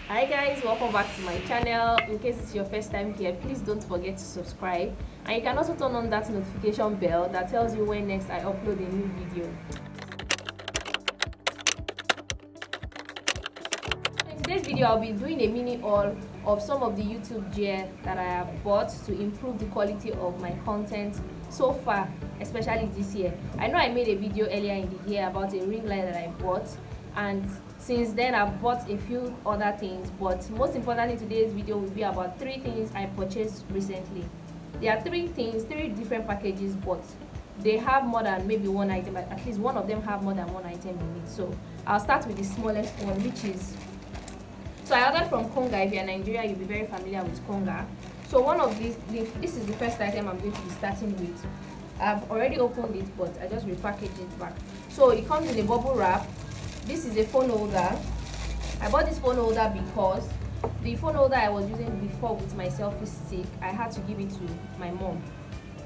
Hi guys, welcome back to my channel. In case it's your first time here, please don't forget to subscribe, and you can also turn on that notification bell that tells you when next I upload a new video. In today's video, I'll be doing a mini haul of some of the YouTube gear that I have bought to improve the quality of my content so far, especially this year. I know I made a video earlier in the year about a ring light that I bought, and since then I've bought a few other things, but most importantly today's video will be about 3 things I purchased recently. There are 3 things, 3 different packages, but they have more than maybe one item. At least one of them have more than one item in it. So I'll start with the smallest one, which is, so I ordered from Konga. If you're in Nigeria, you'll be very familiar with Konga. So one of these, this is the first item I'm going to be starting with. I've already opened it, but I just repackaged it back. So it comes in a bubble wrap. This is a phone holder. I bought this phone holder because the phone holder I was using before with my selfie stick, I had to give it to my mom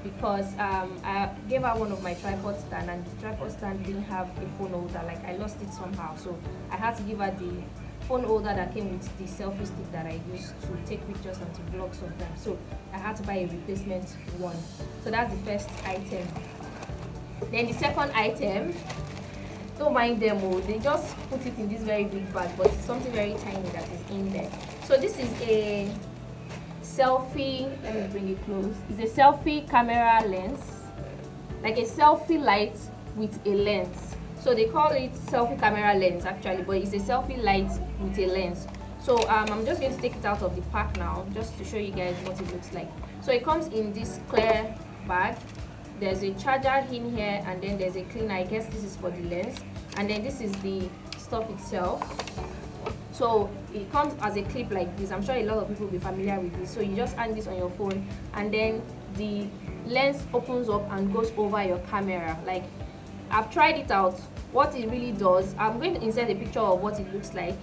because I gave her one of my tripod stand, and the tripod stand didn't have a phone holder. Like, I lost it somehow, so I had to give her the phone holder that came with the selfie stick that I used to take pictures and to vlog sometimes. So I had to buy a replacement one. So that's the first item. Then the second item, don't mind them, they just put it in this very big bag, but it's something very tiny that is in there. So this is a selfie, let me bring it close. It's a selfie camera lens, like a selfie light with a lens. So they call it selfie camera lens actually, but it's a selfie light with a lens. So I'm just going to take it out of the pack now, just to show you guys what it looks like. So it comes in this clear bag. There's a charger in here, and then there's a cleaner. I guess this is for the lens, and then this is the stuff itself. So it comes as a clip like this. I'm sure a lot of people will be familiar with this. So you just hang this on your phone, and then the lens opens up and goes over your camera. Like, I've tried it out. What it really does, I'm going to insert a picture of what it looks like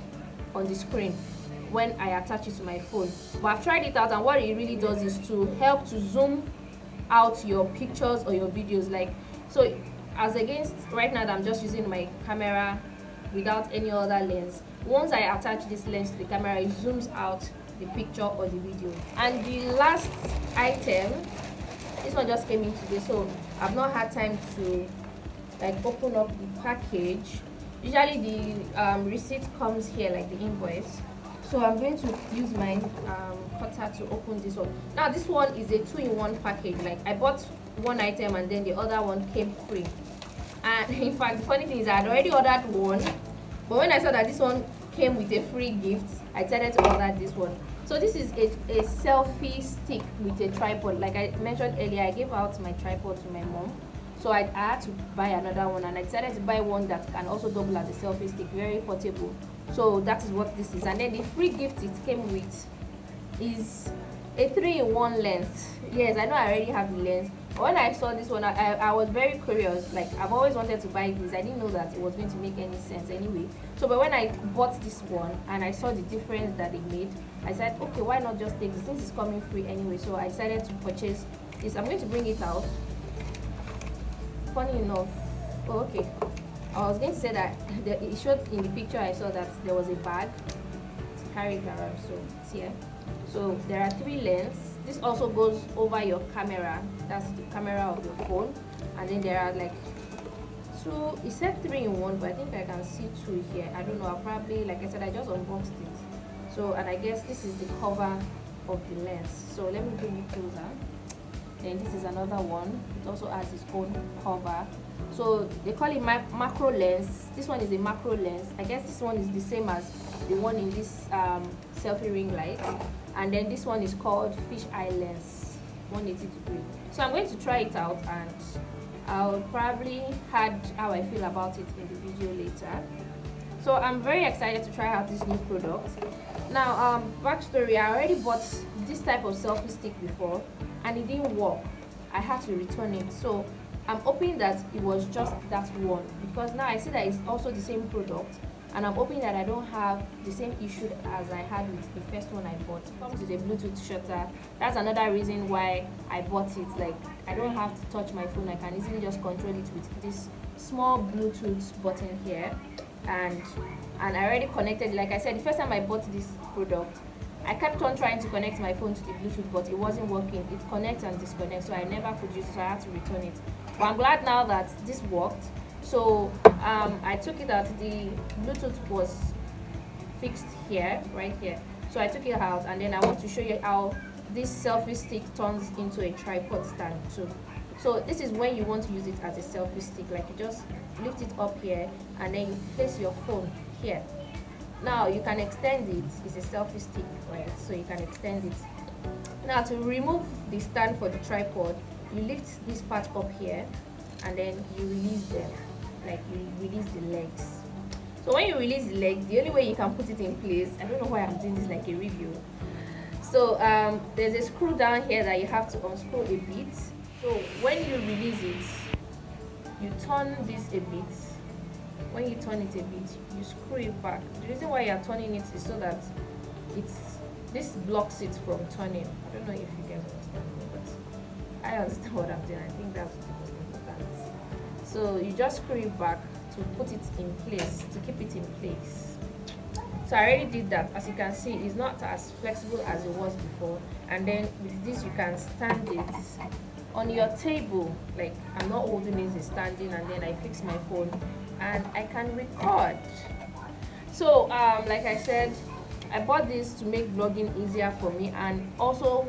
on the screen when I attach it to my phone. But I've tried it out, and what it really does is to help to zoom out your pictures or your videos. Like, so as against right now that I'm just using my camera without any other lens, once I attach this lens to the camera, it zooms out the picture or the video. And the last item, this one just came in today, so I've not had time to like open up the package. Usually the receipt comes here, like the invoice. So I'm going to use my cutter to open this one. Now this one is a 2-in-1 package. Like, I bought one item and then the other one came free. And in fact, the funny thing is I had already ordered one, but when I saw that this one came with a free gift, I decided to order this one. So this is a selfie stick with a tripod. Like I mentioned earlier, I gave out my tripod to my mom, so I had to buy another one, and I decided to buy one that can also double as a selfie stick, very portable. So that is what this is. And then the free gift it came with is a 3-in-1 lens. Yes, I know I already have the lens, but when I saw this one, I was very curious. Like, I've always wanted to buy this. I didn't know that it was going to make any sense anyway. So but when I bought this one and I saw the difference that it made, I said, okay, why not just take this since it's coming free anyway. So I decided to purchase this. I'm going to bring it out. Funny enough, oh, okay, I was going to say that it showed in the picture I saw that there was a bag to carry it around. So it's here. So there are 3 lenses. This also goes over your camera. That's the camera of your phone. And then there are like 2. It said 3-in-1, but I think I can see 2 here. I don't know. I'll probably, like I said, I just unboxed it. So, and I guess this is the cover of the lens. So let me bring it closer. Then this is another one. It also has its own cover. So they call it macro lens. This one is a macro lens. I guess this one is the same as the one in this selfie ring light. And then this one is called fish eye lens, 180 degree. So I'm going to try it out, and I'll probably add how I feel about it in the video later. So I'm very excited to try out this new product. Now, backstory, I already bought this type of selfie stick before and it didn't work. I had to return it. So I'm hoping that it was just that one, because now I see that it's also the same product, and I'm hoping that I don't have the same issue as I had with the first one I bought. It comes with a Bluetooth shutter. That's another reason why I bought it. Like, I don't have to touch my phone. I can easily just control it with this small Bluetooth button here, and and I already connected. Like I said, the first time I bought this product, I kept on trying to connect my phone to the Bluetooth, but it wasn't working. It connects and disconnects, so I never could use it, so I had to return it. But I'm glad now that this worked. So I took it out. The Bluetooth was fixed here, right here. So I took it out, and then I want to show you how this selfie stick turns into a tripod stand too. So this is when you want to use it as a selfie stick. Like, you just lift it up here, and then you place your phone here. Now you can extend it. It's a selfie stick, right? So you can extend it. Now to remove the stand for the tripod, you lift this part up here, and then you release them. Like, you release the legs. So when you release the leg, the only way you can put it in place, I don't know why I'm doing this like a review. So there's a screw down here that you have to unscrew a bit. So when you release it, you turn this a bit. When you turn it a bit, you screw it back. The reason why you're turning it is so that this blocks it from turning. I don't know if you guys understand me, but I understand what I'm doing. I think that's the most important. So you just screw it back to put it in place, to keep it in place. So I already did that. As you can see, it's not as flexible as it was before. And then with this, you can stand it on your table. Like, I'm not holding it, it's standing, and then I fix my phone and I can record. So like I said, I bought this to make vlogging easier for me, and also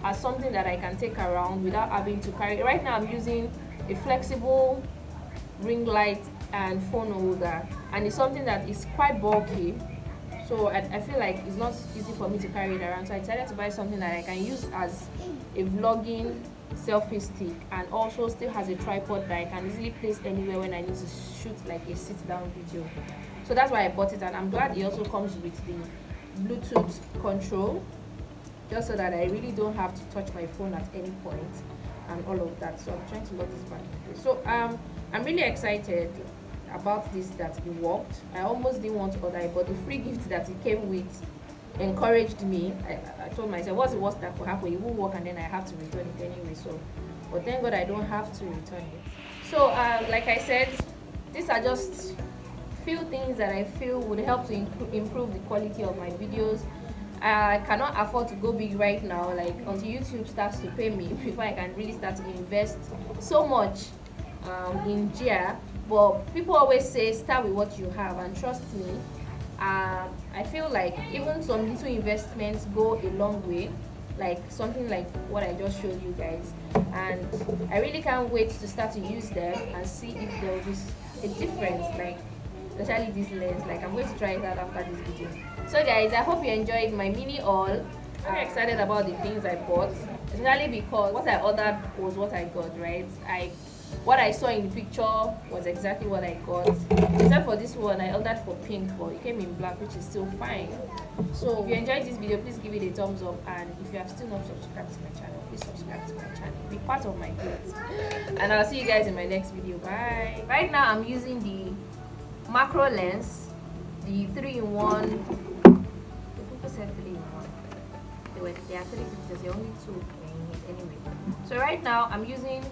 as something that I can take around without having to carry. Right now I'm using a flexible ring light and phone holder, and it's something that is quite bulky, so I feel like it's not easy for me to carry it around. So I decided to buy something that I can use as a vlogging selfie stick, and also still has a tripod that I can easily place anywhere when I need to shoot like a sit down video. So that's why I bought it, and I'm glad it also comes with the Bluetooth control, just so that I really don't have to touch my phone at any point and all of that. So I'm trying to lock this back. So I'm really excited about this, that it worked. I almost didn't want to order it, but the free gift that it came with encouraged me. I told myself, what's the worst that could happen? It won't work, and then I have to return it anyway. So, but thank God I don't have to return it. So like I said, these are just few things that I feel would help to improve the quality of my videos. I cannot afford to go big right now, like until YouTube starts to pay me before I can really start to invest so much in gear. But people always say start with what you have, and trust me, I feel like even some little investments go a long way, like something like what I just showed you guys, and I really can't wait to start to use them and see if there is a difference, like especially this lens. Like, I'm going to try it out after this video. So guys, I hope you enjoyed my mini haul. I'm very excited about the things I bought, especially because what I ordered was what I got, right? What I saw in the picture was exactly what I got, except for this one. I ordered for pink, but it came in black, which is still fine. So if you enjoyed this video, please give it a thumbs up, and if you have still not subscribed to my channel, please subscribe to my channel, be part of my growth, and I'll see you guys in my next video. Bye. Right now I'm using the macro lens, the 3-in-1. The people said 3-in-1. There are 3 pictures, there are only 2 in it anyway. So right now I'm using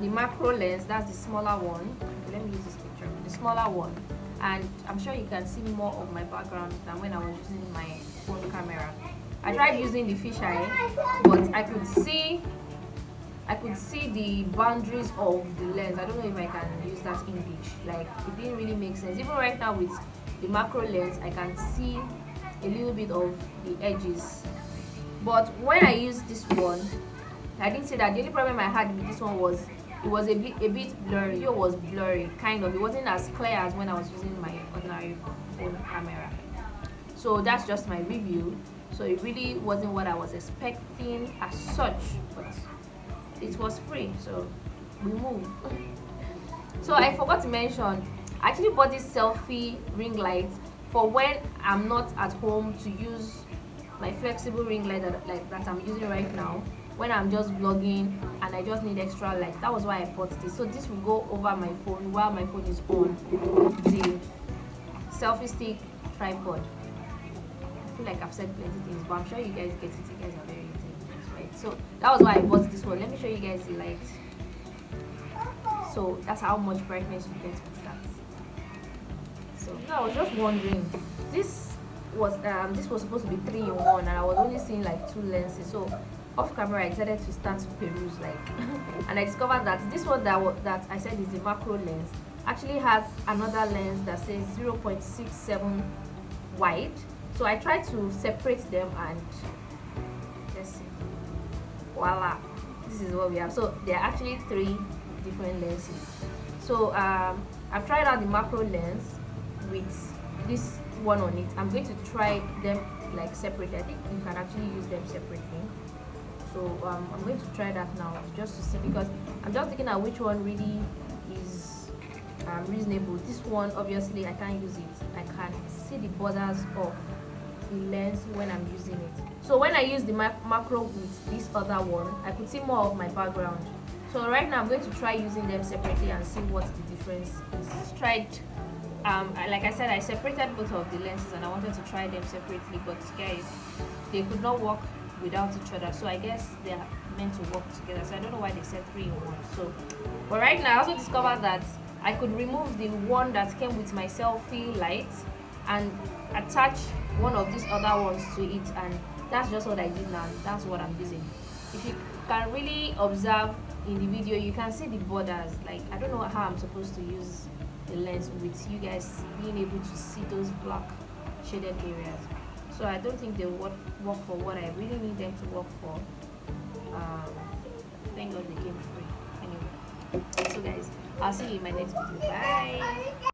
the macro lens, that's the smaller one. Okay, let me use this picture, the smaller one, and I'm sure you can see more of my background than when I was using my phone camera. I tried using the fisheye, but I could see the boundaries of the lens. I don't know if I can use that English. Like, it didn't really make sense. Even right now with the macro lens, I can see a little bit of the edges. But when I used this one, I didn't see that. The only problem I had with this one was it was a bit blurry. The video was blurry, kind of. It wasn't as clear as when I was using my ordinary phone camera. So that's just my review. So it really wasn't what I was expecting as such, but it was free, so we move. So I forgot to mention, I actually bought this selfie ring light for when I'm not at home, to use my flexible ring light that I'm using right now, when I'm just vlogging and I just need extra light. That was why I bought this. So this will go over my phone while my phone is on the selfie stick tripod. I feel like I've said plenty things, but I'm sure you guys get it. You guys are very intelligent, right? So that was why I bought this one. Let me show you guys the light. So that's how much brightness you get with that. So No, I was just wondering. This was supposed to be 3-in-1, and I was only seeing like 2 lenses. So off camera, I decided to start to peruse and I discovered that this one that I said is the macro lens actually has another lens that says 0.67 wide. So I tried to separate them, and let's see, voila, this is what we have. So there are actually 3 different lenses. So I've tried out the macro lens with this one on it. I'm going to try them like separately. I think you can actually use them separately. So I'm going to try that now just to see, because I'm just looking at which one really is reasonable. This one, obviously I can't use it. I can see the borders of the lens when I'm using it. So when I use the macro with this other one, I could see more of my background. So right now I'm going to try using them separately and see what the difference is. Tried like I said, I separated both of the lenses and I wanted to try them separately, but guys, they could not work without each other. So I guess they are meant to work together. So I don't know why they said 3-in-1. So, but right now I also discovered that I could remove the one that came with my selfie light and attach one of these other ones to it, and that's just what I did now. That's what I'm using. If you can really observe in the video, you can see the borders. Like, I don't know how I'm supposed to use the lens with you guys being able to see those black shaded areas. So I don't think they work for what I really need them to work for. Thank God they came free. Anyway, so guys, I'll see you in my next video. Bye.